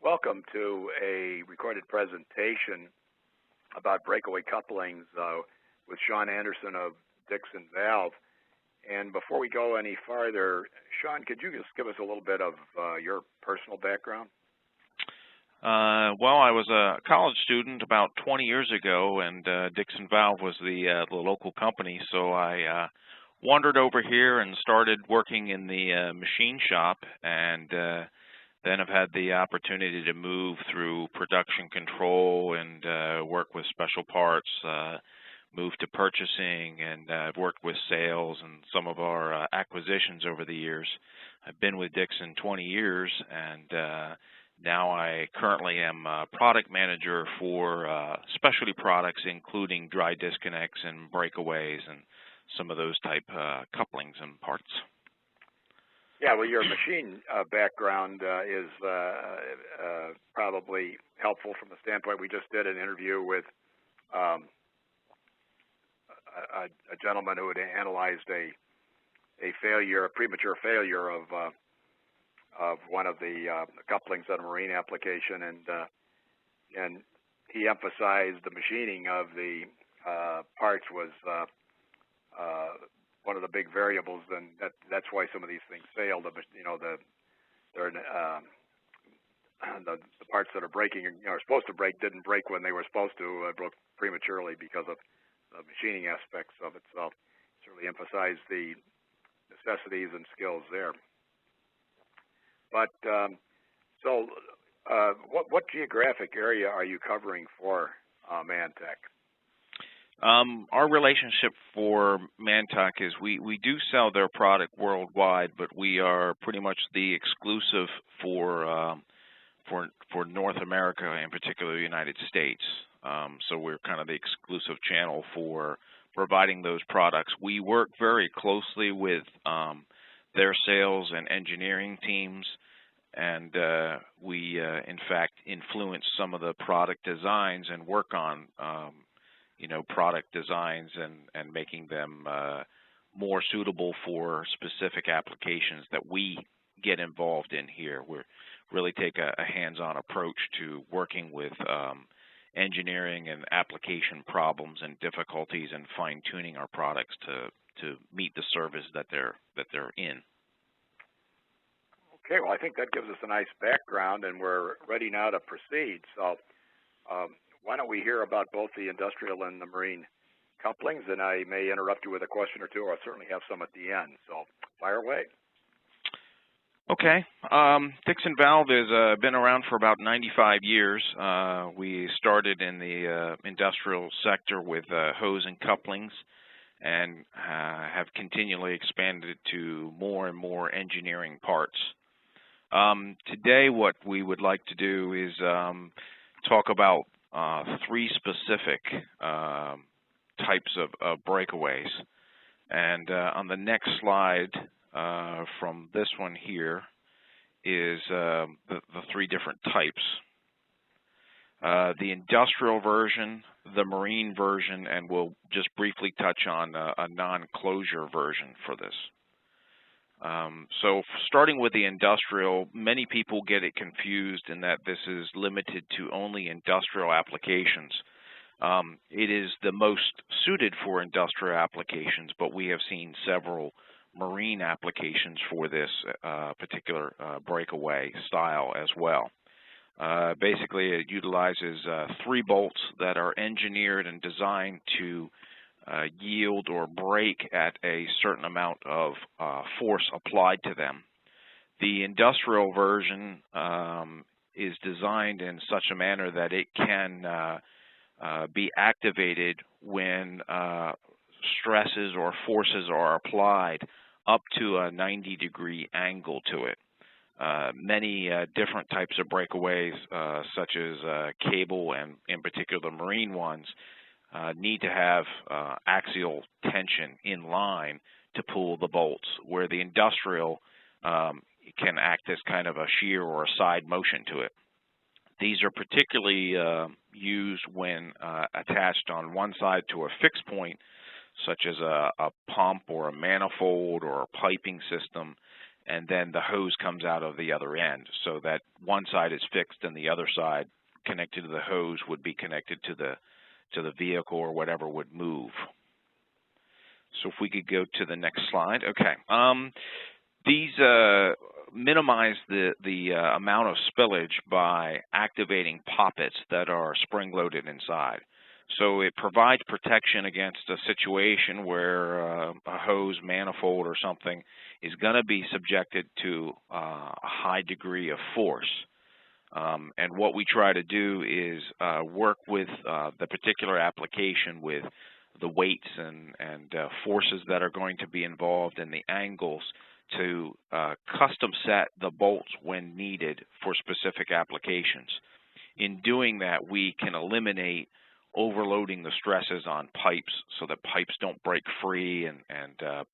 Welcome to a recorded presentation about breakaway couplings with Sean Anderson of Dixon Valve. And before we go any farther, Sean, could you just give us a little bit of your personal background? Well, I was a college student about 20 years ago, and Dixon Valve was the local company, so I wandered over here and started working in the machine shop, and then I've had the opportunity to move through production control and work with special parts, move to purchasing, and I've worked with sales and some of our acquisitions over the years. I've been with Dixon 20 years, and now I currently am a product manager for specialty products, including dry disconnects and breakaways and some of those type couplings and parts. Yeah, well, your machine background is probably helpful from the standpoint. We just did an interview with a gentleman who had analyzed a premature failure of one of the couplings on a marine application, and he emphasized the machining of the parts was one of the big variables, and that's why some of these things fail. The parts that are breaking, are supposed to break, didn't break when they were supposed to. Broke prematurely because of the machining aspects of it. So certainly emphasize the necessities and skills there. But what geographic area are you covering for Mantek? Our relationship for Mantek is we do sell their product worldwide, but we are pretty much the exclusive for North America, in particular the United States. So we're kind of the exclusive channel for providing those products. We work very closely with their sales and engineering teams, and we in fact influence some of the product designs and work on product designs and making them more suitable for specific applications that we get involved in here. We really take a hands-on approach to working with engineering and application problems and difficulties, and fine-tuning our products to meet the service that they're in. Okay, well, I think that gives us a nice background, and we're ready now to proceed. So why don't we hear about both the industrial and the marine couplings, and I may interrupt you with a question or two, or I'll certainly have some at the end. So fire away. Okay. Dixon Valve has been around for about 95 years. We started in the industrial sector with hose and couplings, and have continually expanded to more and more engineering parts. Today, what we would like to do is talk about three specific types of breakaways. And on the next slide from this one here is the three different types. The industrial version, the marine version, and we'll just briefly touch on a non-closure version for this. So starting with the industrial, many people get it confused in that this is limited to only industrial applications. It is the most suited for industrial applications, but we have seen several marine applications for this particular breakaway style as well. Basically, it utilizes 3 bolts that are engineered and designed to yield or break at a certain amount of force applied to them. The industrial version is designed in such a manner that it can be activated when stresses or forces are applied up to a 90-degree angle to it. Many different types of breakaways, such as cable and in particular the marine ones, need to have axial tension in line to pull the bolts, where the industrial can act as kind of a shear or a side motion to it. These are particularly used when attached on one side to a fixed point, such as a pump or a manifold or a piping system, and then the hose comes out of the other end, so that one side is fixed and the other side connected to the hose would be connected to the vehicle or whatever would move. So if we could go to the next slide. Okay. These minimize the amount of spillage by activating poppets that are spring-loaded inside. So it provides protection against a situation where a hose, manifold, or something is going to be subjected to a high degree of force. And what we try to do is work with the particular application with the weights and forces that are going to be involved and the angles to custom set the bolts when needed for specific applications. In doing that, we can eliminate overloading the stresses on pipes so that pipes don't break free and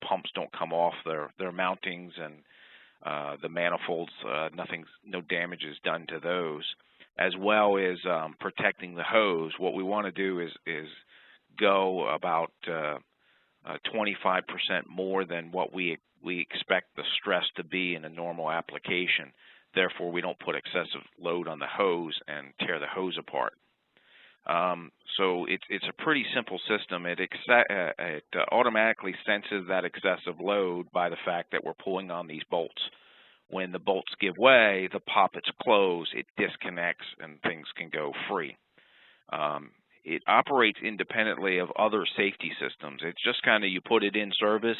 pumps don't come off their mountings, and the manifolds, no damage is done to those, as well as protecting the hose. What we want to do is go about 25% more than what we expect the stress to be in a normal application. Therefore, we don't put excessive load on the hose and tear the hose apart. So it's a pretty simple system. It automatically senses that excessive load by the fact that we're pulling on these bolts. When the bolts give way, the poppets close, it disconnects, and things can go free. It operates independently of other safety systems. It's just kind of you put it in service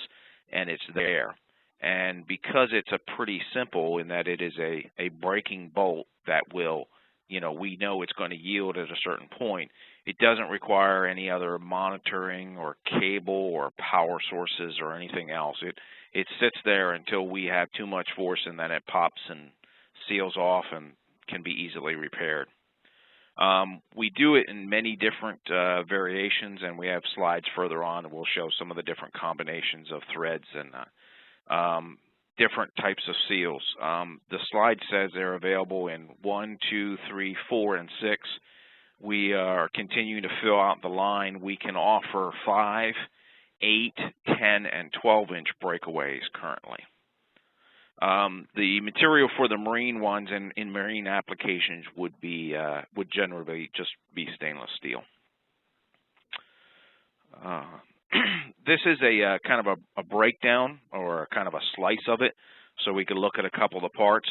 and it's there. And because it's a pretty simple in that it is a braking bolt that will, we know it's going to yield at a certain point, it doesn't require any other monitoring or cable or power sources or anything else. It sits there until we have too much force, and then it pops and seals off and can be easily repaired. We do it in many different variations, and we have slides further on, and we'll show some of the different combinations of threads and different types of seals. The slide says they're available in 1, 2, 3, 4, and 6. We are continuing to fill out the line. We can offer 5, 8, 10, and 12-inch breakaways currently. The material for the marine ones and in marine applications would generally just be stainless steel. This is a kind of a breakdown or a kind of a slice of it, so we can look at a couple of the parts.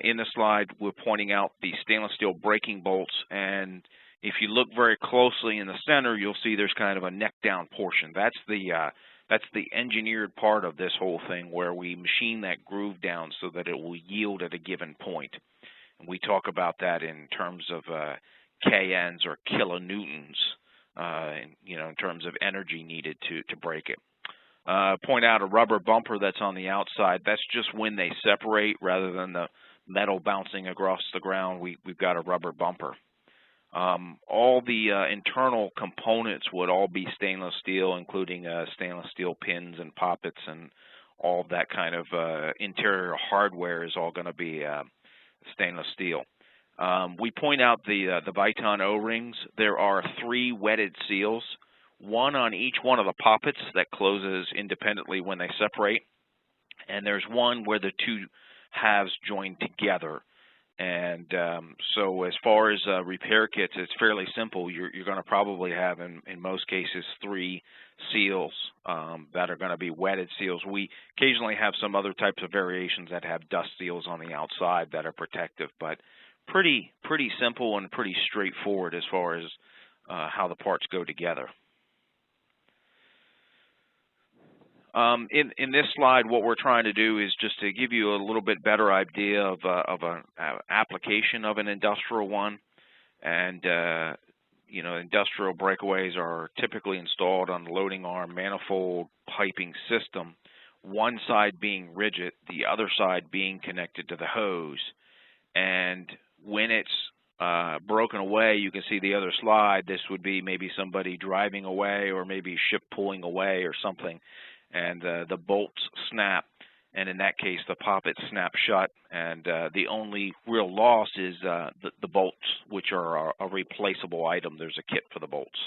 In the slide, we're pointing out the stainless steel braking bolts, and if you look very closely in the center, you'll see there's kind of a neck down portion. That's the engineered part of this whole thing, where we machine that groove down so that it will yield at a given point. And we talk about that in terms of KNs or kilonewtons, in terms of energy needed to break it. Point out a rubber bumper that's on the outside. That's just when they separate, rather than the metal bouncing across the ground. We've got a rubber bumper. All the internal components would all be stainless steel, including stainless steel pins and poppets, and all that kind of interior hardware is all going to be stainless steel. We point out the Viton O-rings. There are 3 wetted seals, one on each one of the poppets that closes independently when they separate, and there's one where the 2 halves join together. And so as far as repair kits, it's fairly simple. You're going to probably have, in most cases, 3 seals that are going to be wetted seals. We occasionally have some other types of variations that have dust seals on the outside that are protective, but pretty simple and pretty straightforward as far as how the parts go together. In this slide, what we're trying to do is just to give you a little bit better idea of an application of an industrial one. And industrial breakaways are typically installed on the loading arm manifold piping system, one side being rigid, the other side being connected to the hose. And when it's broken away, you can see the other slide. This would be maybe somebody driving away, or maybe ship pulling away or something. And the bolts snap, and in that case, the poppets snap shut, and the only real loss is the bolts, which are a replaceable item. There's a kit for the bolts.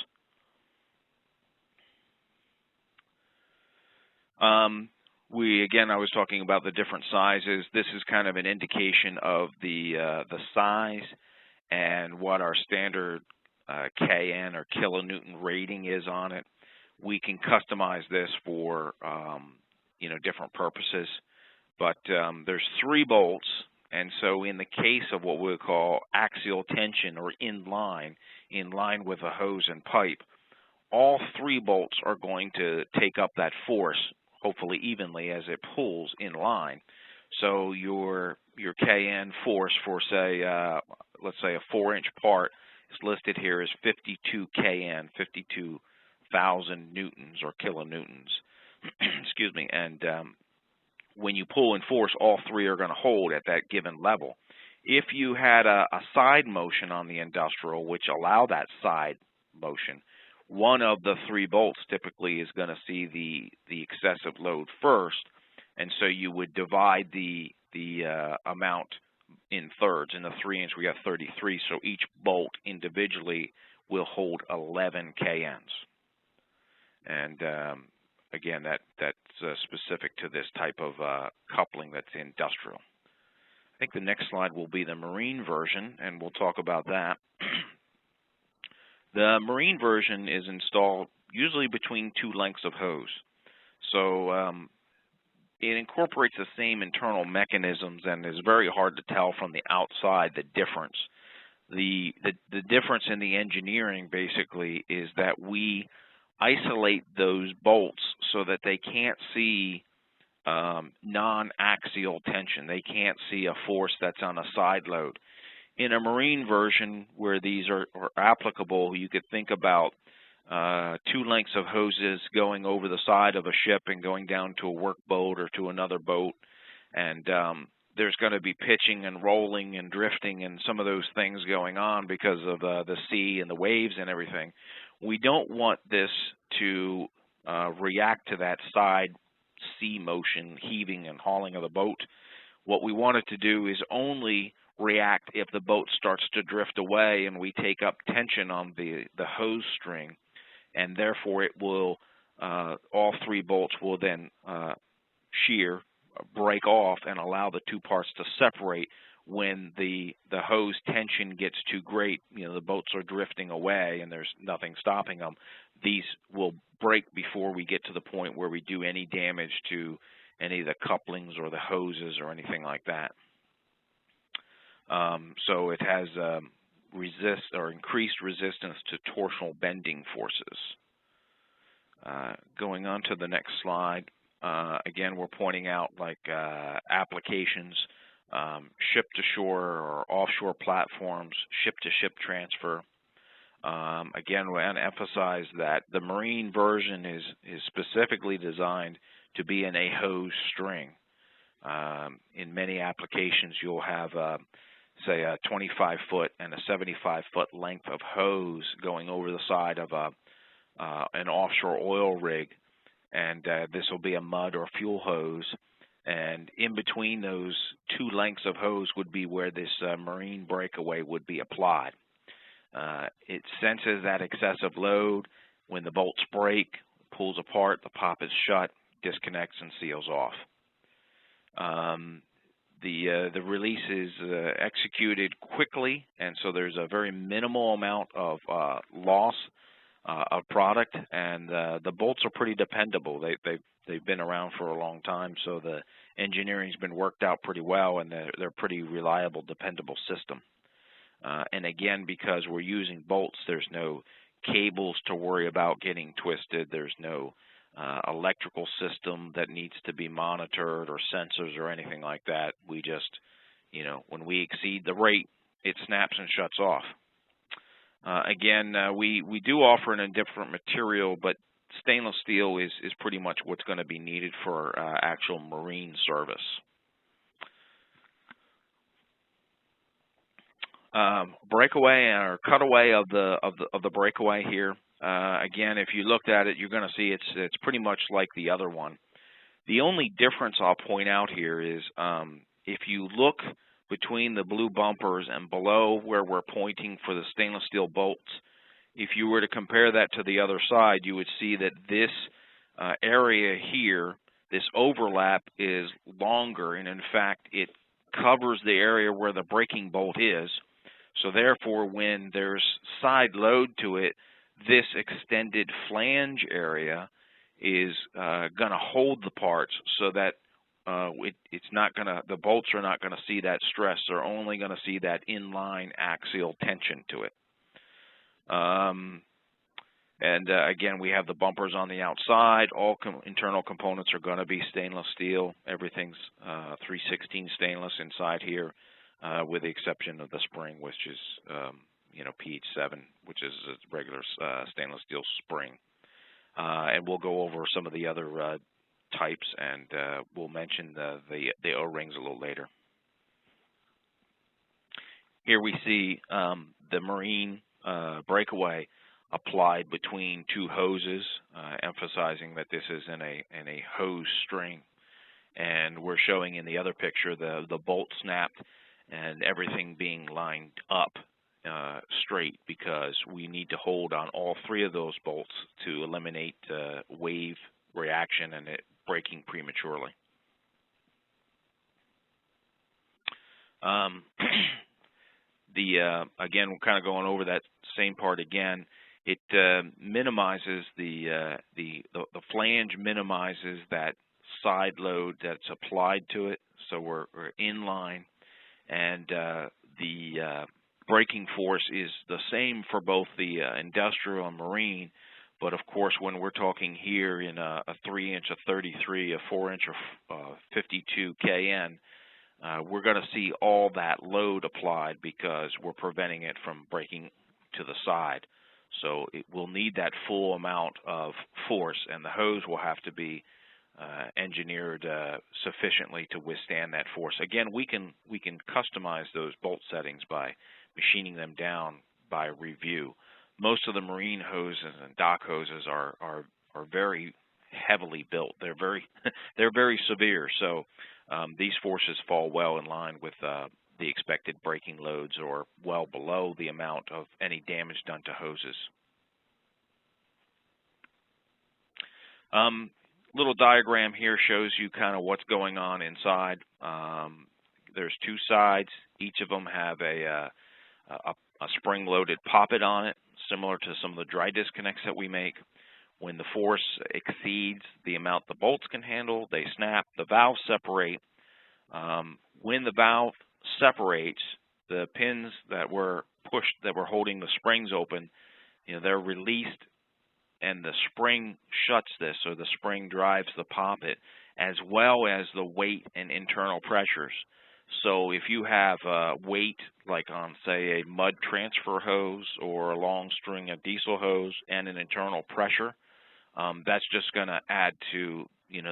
I was talking about the different sizes. This is kind of an indication of the size and what our standard KN or kilonewton rating is on it. We can customize this for different purposes, but there's 3 bolts, and so in the case of what we'll call axial tension or in line with a hose and pipe, all 3 bolts are going to take up that force, hopefully evenly, as it pulls in line. So your KN force for, say, let's say a 4-inch part is listed here as 52 KN, 52,000 newtons or kilonewtons. Excuse me. And when you pull in force, all 3 are going to hold at that given level. If you had a side motion on the industrial, which allow that side motion, one of the 3 bolts typically is going to see the excessive load first, and so you would divide the amount in thirds. In the 3-inch, we got 33, so each bolt individually will hold 11 KNs. And again, that's specific to this type of coupling that's industrial. I think the next slide will be the marine version, and we'll talk about that. The marine version is installed usually between 2 lengths of hose. So it incorporates the same internal mechanisms and is very hard to tell from the outside the difference. The difference in the engineering basically is that we isolate those bolts so that they can't see non-axial tension. They can't see a force that's on a side load. In a marine version where these are applicable, you could think about 2 lengths of hoses going over the side of a ship and going down to a workboat or to another boat, and there's going to be pitching and rolling and drifting and some of those things going on because of the sea and the waves and everything. We don't want this to react to that side sea motion, heaving and hauling of the boat. What we want it to do is only react if the boat starts to drift away and we take up tension on the hose string, and therefore it will all 3 bolts will then shear, break off, and allow the 2 parts to separate. When the hose tension gets too great, the boats are drifting away and there's nothing stopping them, these will break before we get to the point where we do any damage to any of the couplings or the hoses or anything like that. So it has increased resistance to torsional bending forces. Going on to the next slide, again, we're pointing out applications, ship-to-shore or offshore platforms, ship-to-ship transfer. Again, we want to emphasize that the marine version is specifically designed to be in a hose string. In many applications, you'll have, say, a 25-foot and a 75-foot length of hose going over the side of an offshore oil rig, and this will be a mud or fuel hose. And in between those 2 lengths of hose would be where this marine breakaway would be applied. It senses that excessive load. When the bolts break, pulls apart, the pop is shut, disconnects, and seals off. The release is executed quickly, and so there's a very minimal amount of loss of product, and the bolts are pretty dependable. They've been around for a long time, so the engineering's been worked out pretty well, and they're pretty reliable, dependable system. And again, because we're using bolts, there's no cables to worry about getting twisted. There's no electrical system that needs to be monitored or sensors or anything like that. We just, when we exceed the rate, it snaps and shuts off. Again, we do offer an indifferent material, but stainless steel is pretty much what's going to be needed for actual marine service. Breakaway or cutaway of the breakaway here. Again, if you looked at it, you're going to see it's pretty much like the other one. The only difference I'll point out here is if you look between the blue bumpers and below where we're pointing for the stainless steel bolts, if you were to compare that to the other side, you would see that this area here, this overlap is longer, and in fact, it covers the area where the breaking bolt is. So therefore, when there's side load to it, this extended flange area is going to hold the parts so that it's not going to, the bolts are not going to see that stress. They're only going to see that inline axial tension to it. Again, we have the bumpers on the outside. All internal components are going to be stainless steel. Everything's 316 stainless inside here, with the exception of the spring, which is PH7, which is a regular stainless steel spring. And we'll go over some of the other types, and we'll mention the O-rings a little later. Here we see the marine breakaway applied between two hoses, emphasizing that this is in a hose string. And we're showing in the other picture the bolt snapped and everything being lined up straight, because we need to hold on all three of those bolts to eliminate wave reaction and it breaking prematurely. Again, we're kind of going over that same part again. It minimizes the flange minimizes that side load that's applied to it, so we're in line, and the braking force is the same for both the industrial and marine. But of course, when we're talking here in a 3-inch, a 33, a 4-inch, or 52 KN, we're going to see all that load applied because we're preventing it from breaking to the side. So it will need that full amount of force, and the hose will have to be engineered sufficiently to withstand that force. Again, we can customize those bolt settings by machining them down by review. Most of the marine hoses and dock hoses are very heavily built. They're very severe. So these forces fall well in line with the expected braking loads, or well below the amount of any damage done to hoses. Little diagram here shows you kind of what's going on inside. There's two sides. Each of them have a spring-loaded poppet on it, similar to some of the dry disconnects that we make. When the force exceeds the amount the bolts can handle, they snap, the valves separate. When the valve separates, the pins that were pushed, that were holding the springs open, they're released, and the spring shuts this, or the spring drives the poppet, as well as the weight and internal pressures. So if you have weight, like on, say, a mud transfer hose or a long string of diesel hose, and an internal pressure, that's just going to add to,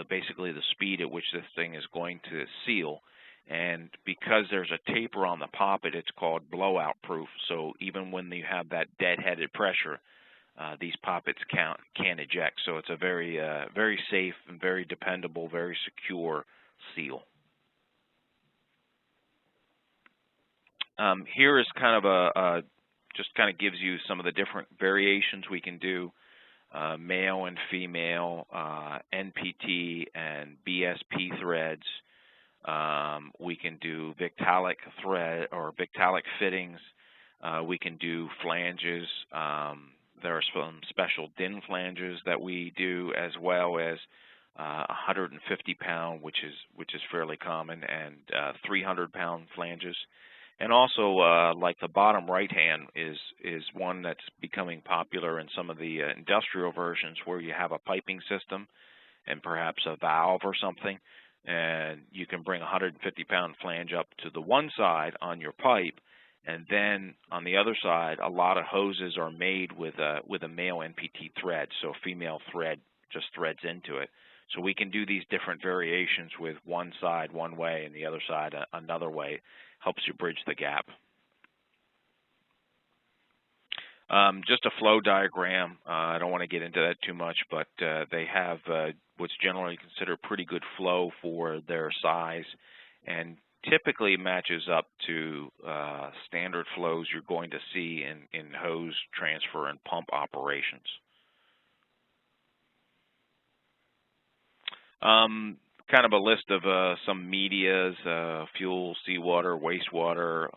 basically the speed at which this thing is going to seal. And because there's a taper on the poppet, it's called blowout proof. So even when you have that dead-headed pressure, these poppets can't eject. So it's a very safe and very dependable, very secure seal. Here is kind of just kind of gives you some of the different variations we can do, male and female, NPT and BSP threads. We can do Victalic thread or Victalic fittings. We can do flanges. There are some special DIN flanges that we do, as well as 150-pound, which is fairly common, and 300-pound flanges. And also, like the bottom right hand is one that's becoming popular in some of the industrial versions, where you have a piping system and perhaps a valve or something, and you can bring a 150-pound flange up to the one side on your pipe, and then on the other side, a lot of hoses are made with a male NPT thread, so female thread just threads into it. So we can do these different variations with one side one way and the other side another way. Helps you bridge the gap. Just a flow diagram. I don't want to get into that too much, but they have what's generally considered pretty good flow for their size, and typically matches up to standard flows you're going to see in hose transfer and pump operations. Kind of a list of some medias, fuel, seawater, wastewater,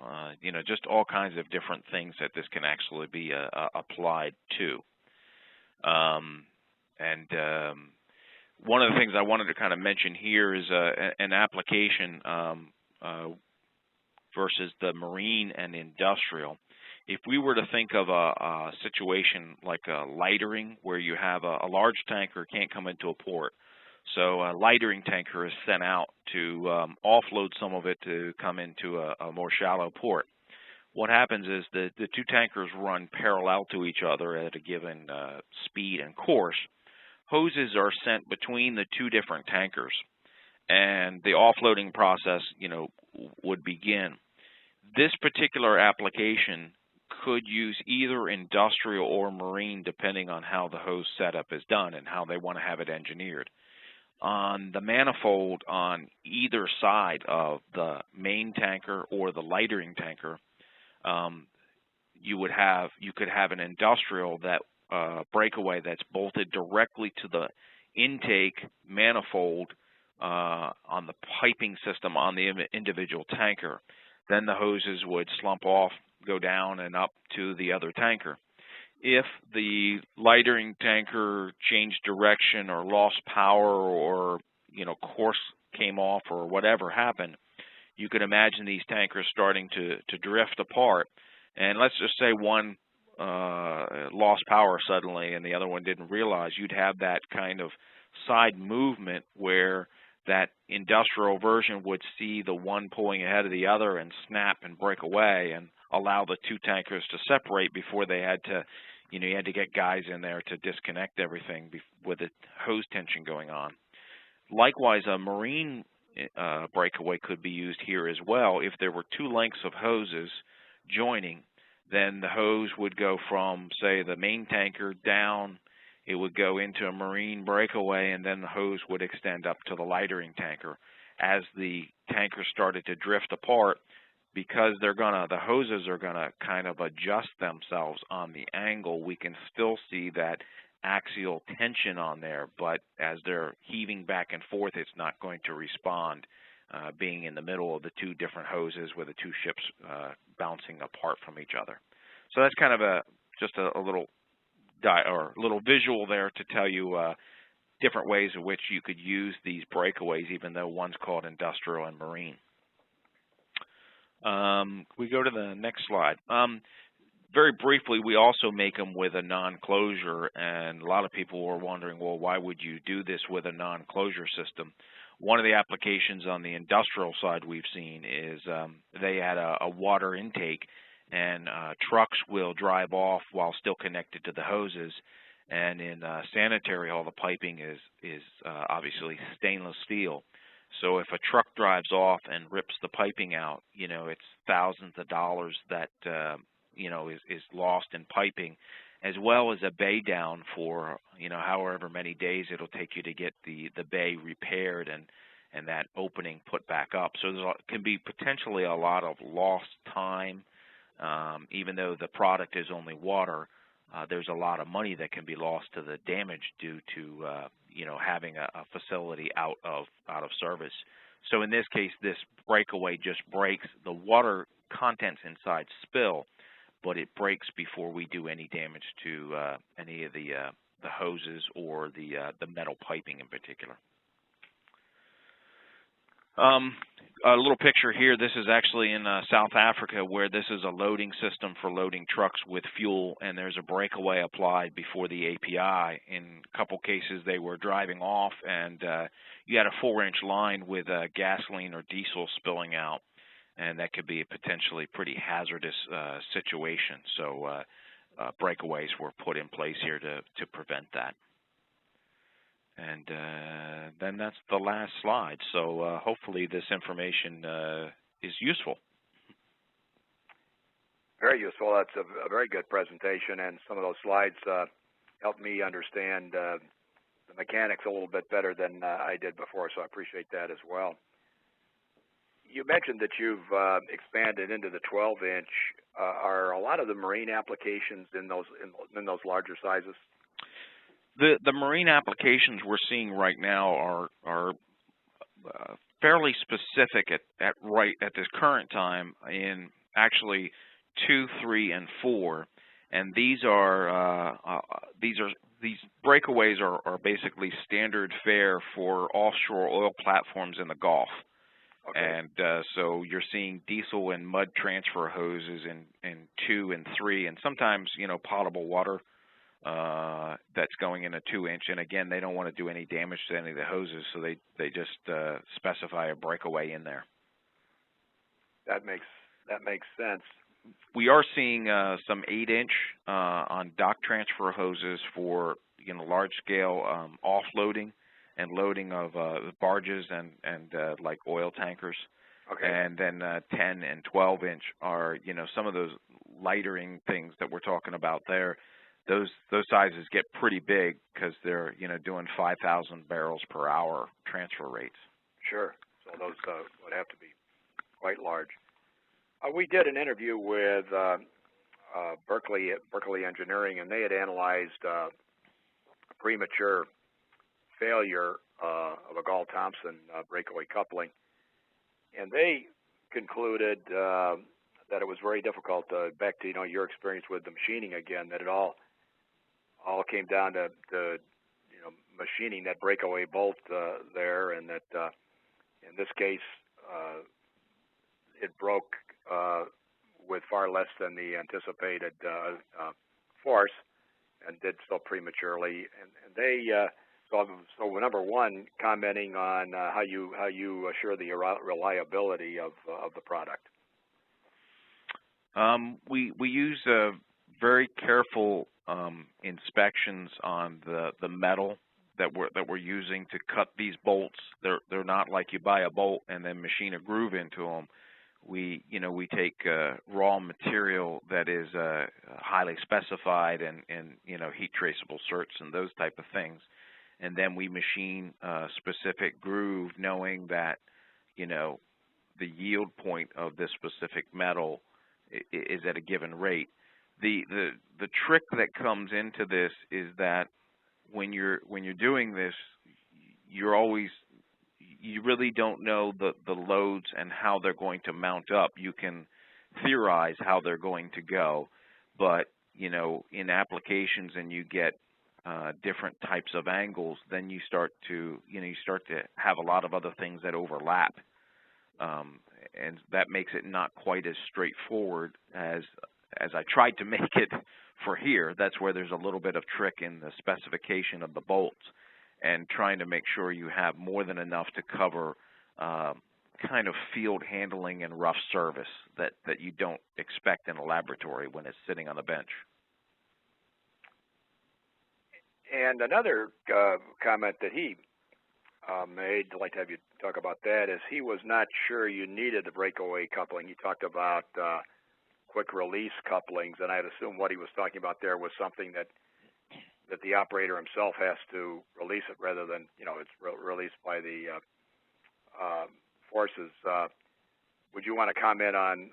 just all kinds of different things that this can actually be applied to. One of the things I wanted to kind of mention here is an application versus the marine and industrial. If we were to think of a situation like a lightering, where you have a large tanker can't come into a port, so a lightering tanker is sent out to offload some of it to come into a more shallow port. What happens is the two tankers run parallel to each other at a given speed and course. Hoses are sent between the two different tankers, and the offloading process, would begin. This particular application could use either industrial or marine, depending on how the hose setup is done and how they want to have it engineered. On the manifold on either side of the main tanker or the lightering tanker, you could have an industrial breakaway that's bolted directly to the intake manifold on the piping system on the individual tanker. Then the hoses would slump off, go down and up to the other tanker. If the lightering tanker changed direction or lost power or course came off or whatever happened, you could imagine these tankers starting to drift apart. And let's just say one lost power suddenly and the other one didn't realize. You'd have that kind of side movement where that industrial version would see the one pulling ahead of the other and snap and break away and allow the two tankers to separate before they had to, you had to get guys in there to disconnect everything with the hose tension going on. Likewise, a marine breakaway could be used here as well. If there were two lengths of hoses joining, then the hose would go from, say, the main tanker down, it would go into a marine breakaway, and then the hose would extend up to the lightering tanker. As the tankers started to drift apart, because the hoses are gonna kind of adjust themselves on the angle, we can still see that axial tension on there, but as they're heaving back and forth, it's not going to respond, being in the middle of the two different hoses with the two ships bouncing apart from each other. So that's kind of just a little visual there to tell you different ways in which you could use these breakaways, even though one's called industrial and marine. We go to the next slide. Very briefly, we also make them with a non-closure, and a lot of people were wondering, well, why would you do this with a non-closure system? One of the applications on the industrial side we've seen is they had a water intake, and trucks will drive off while still connected to the hoses. And in sanitary, all the piping is obviously stainless steel. So if a truck drives off and rips the piping out, it's thousands of dollars that is lost in piping, as well as a bay down for however many days it'll take you to get the bay repaired and that opening put back up. So there can be potentially a lot of lost time. Even though the product is only water, there's a lot of money that can be lost to the damage due to having a facility out of service. So in this case, this breakaway just breaks. The water contents inside spill, but it breaks before we do any damage to any of the hoses or the metal piping in particular. A little picture here. This is actually in South Africa, where this is a loading system for loading trucks with fuel, and there's a breakaway applied before the API. In a couple cases, they were driving off, and you had a 4-inch line with gasoline or diesel spilling out, and that could be a potentially pretty hazardous situation. So breakaways were put in place here to prevent that. And then that's the last slide. So hopefully this information is useful. Very useful. That's a very good presentation, and some of those slides helped me understand the mechanics a little bit better than I did before, so I appreciate that as well. You mentioned that you've expanded into the 12-inch. Are a lot of the marine applications in those larger sizes? The marine applications we're seeing right now are fairly specific at this current time in actually 2, 3, and 4, and these breakaways are basically standard fare for offshore oil platforms in the Gulf. Okay. And so you're seeing diesel and mud transfer hoses in 2 and 3, and sometimes potable water that's going in a 2-inch. And again, they don't want to do any damage to any of the hoses, so they just specify a breakaway in there. That makes sense. We are seeing some 8-inch on dock transfer hoses for large scale offloading and loading of barges and like oil tankers. Okay. And then 10 and 12-inch are some of those lightering things that we're talking about there. Those sizes get pretty big because they're doing 5,000 barrels per hour transfer rates. Sure. So those would have to be quite large. We did an interview with Berkeley Engineering, and they had analyzed a premature failure of a Gall-Thompson breakaway coupling, and they concluded that it was very difficult. Back to your experience with the machining again, that it all came down to machining that breakaway bolt there, and that in this case it broke with far less than the anticipated force, and did so prematurely. And they so number one, commenting on how you assure the reliability of the product. We use very careful inspections on the metal that we're using to cut these bolts. They're not like you buy a bolt and then machine a groove into them. We take raw material that is highly specified and heat traceable certs and those type of things, and then we machine a specific groove, knowing that the yield point of this specific metal is at a given rate. The trick that comes into this is that when you're doing this, you really don't know the loads and how they're going to mount up. You can theorize how they're going to go, but in applications and you get different types of angles, then you start to have a lot of other things that overlap, and that makes it not quite as straightforward as I tried to make it for here. That's where there's a little bit of trick in the specification of the bolts and trying to make sure you have more than enough to cover kind of field handling and rough service that you don't expect in a laboratory when it's sitting on the bench. And another comment that he made, I'd like to have you talk about that, is he was not sure you needed the breakaway coupling. He talked about quick release couplings, and I'd assume what he was talking about there was something that the operator himself has to release it rather than it's released by the forces. Would you want to comment on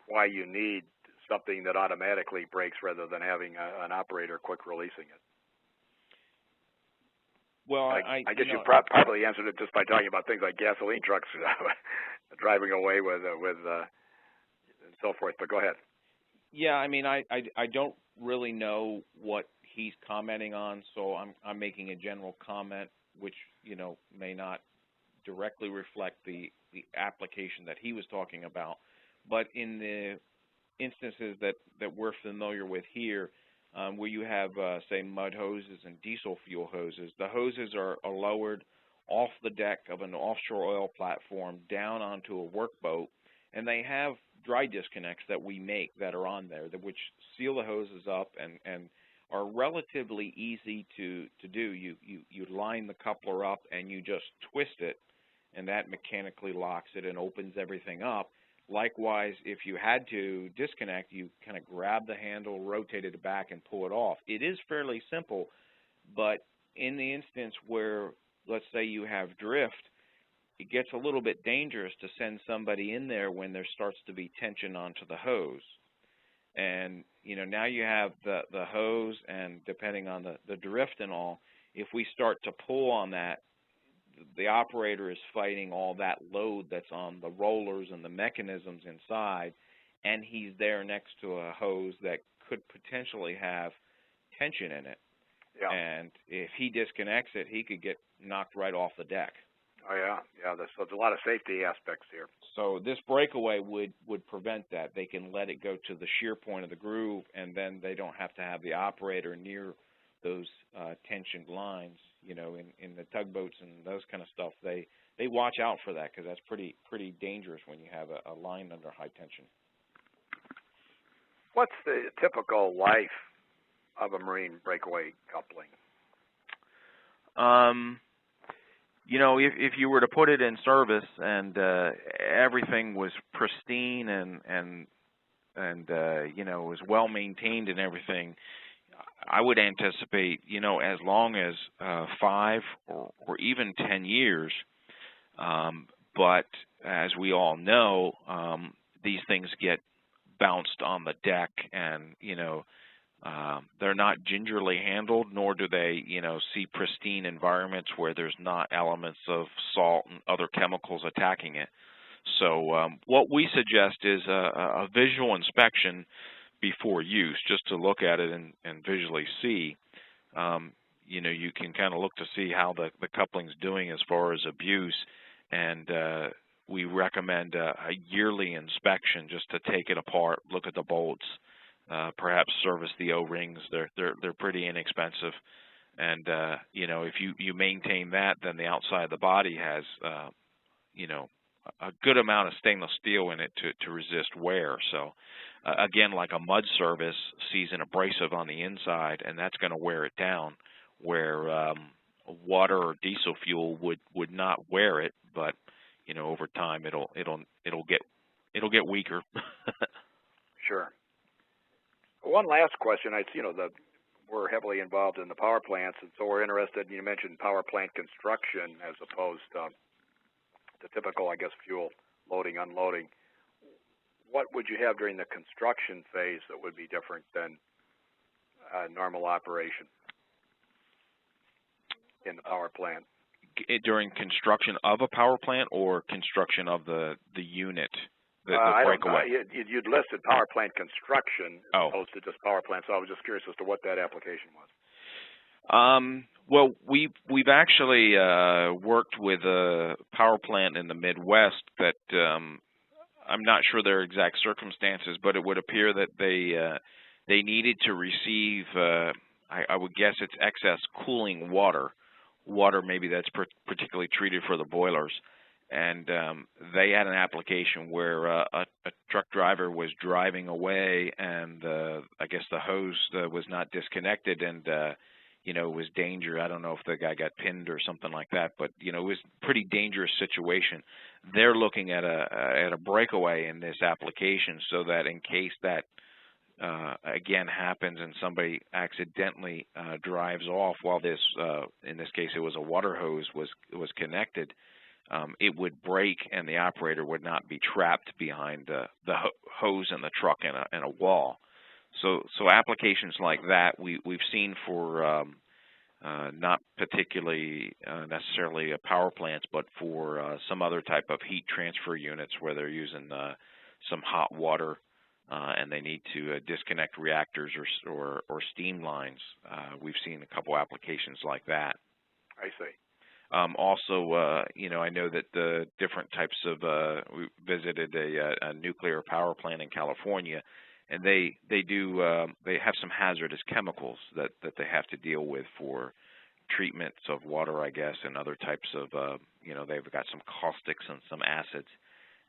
why you need something that automatically breaks rather than having an operator quick releasing it? Well, I guess you probably answered it just by talking about things like gasoline trucks driving away with and so forth. But go ahead. Yeah, I mean, I don't really know what he's commenting on, so I'm making a general comment, which may not directly reflect the application that he was talking about. But in the instances that we're familiar with here, where you have, say, mud hoses and diesel fuel hoses, the hoses are lowered off the deck of an offshore oil platform down onto a workboat, and they have dry disconnects that we make that are on there, which seal the hoses up and are relatively easy to do. You line the coupler up and you just twist it, and that mechanically locks it and opens everything up. Likewise, if you had to disconnect, you kind of grab the handle, rotate it back, and pull it off. It is fairly simple, but in the instance where, let's say, you have drift, it gets a little bit dangerous to send somebody in there when there starts to be tension onto the hose. And now you have the hose, and depending on the drift and all, if we start to pull on that, the operator is fighting all that load that's on the rollers and the mechanisms inside, and he's there next to a hose that could potentially have tension in it. Yeah. And if he disconnects it, he could get knocked right off the deck. Oh, yeah. Yeah, there's a lot of safety aspects here. So this breakaway would prevent that. They can let it go to the shear point of the groove, and then they don't have to have the operator near those tensioned lines. In the tugboats and those kind of stuff, they watch out for that, because that's pretty dangerous when you have a line under high tension. What's the typical life of a marine breakaway coupling? If you were to put it in service and everything was pristine and was well maintained and everything, I would anticipate, as long as 5 or even 10 years. But as we all know, these things get bounced on the deck, and they're not gingerly handled, nor do they see pristine environments where there's not elements of salt and other chemicals attacking it. So what we suggest is a visual inspection before use, just to look at it and visually see. You can kind of look to see how the coupling's doing as far as abuse, and we recommend a yearly inspection just to take it apart, look at the bolts, perhaps service the O-rings. They're pretty inexpensive, and if you maintain that, then the outside of the body has a good amount of stainless steel in it to resist wear. So again, like a mud service sees an abrasive on the inside, and that's going to wear it down, where water or diesel fuel would not wear it, but over time it'll get weaker. Sure. One last question. We're heavily involved in the power plants, and so we're interested. You mentioned power plant construction as opposed to the typical, I guess, fuel loading, unloading. What would you have during the construction phase that would be different than normal operation in the power plant? During construction of a power plant or construction of the unit, the breakaway? You'd listed power plant construction as Oh. opposed to just power plant, so I was just curious as to what that application was. Well, we've actually worked with a power plant in the Midwest that I'm not sure their exact circumstances, but it would appear that they needed to receive, I would guess it's excess cooling water maybe that's particularly treated for the boilers. And they had an application where a truck driver was driving away, and I guess the hose was not disconnected, and it was danger. I don't know if the guy got pinned or something like that, but it was a pretty dangerous situation. They're looking at a breakaway in this application, so that in case that again happens and somebody accidentally drives off while this, in this case it was a water hose, was connected, it would break and the operator would not be trapped behind the hose in the truck in a wall. So applications like that we've seen for not particularly necessarily power plants, but for some other type of heat transfer units where they're using some hot water and they need to disconnect reactors or steam lines. We've seen a couple applications like that. I see. Also, I know that the different types of we visited a nuclear power plant in California, and they have some hazardous chemicals that they have to deal with for treatments of water, I guess, and other types of they've got some caustics and some acids,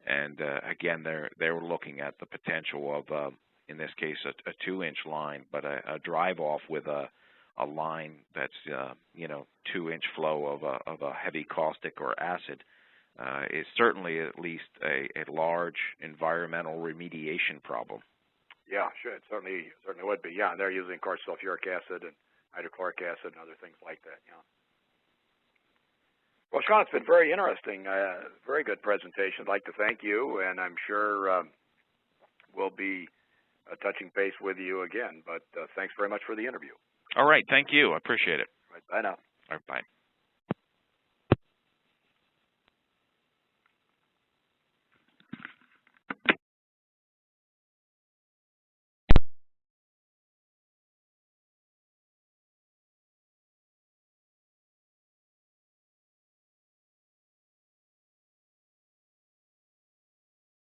and again they're looking at the potential of in this case a 2-inch line, but a drive off with a line that's 2-inch flow of a heavy caustic or acid is certainly at least a large environmental remediation problem. Yeah, sure. It certainly would be. Yeah, and they're using, of course, sulfuric acid and hydrochloric acid and other things like that. Yeah. Well, Sean, it's been very interesting. Very good presentation. I'd like to thank you, and I'm sure we'll be touching base with you again. But thanks very much for the interview. All right. Thank you. I appreciate it. Right, bye now. All right. Bye.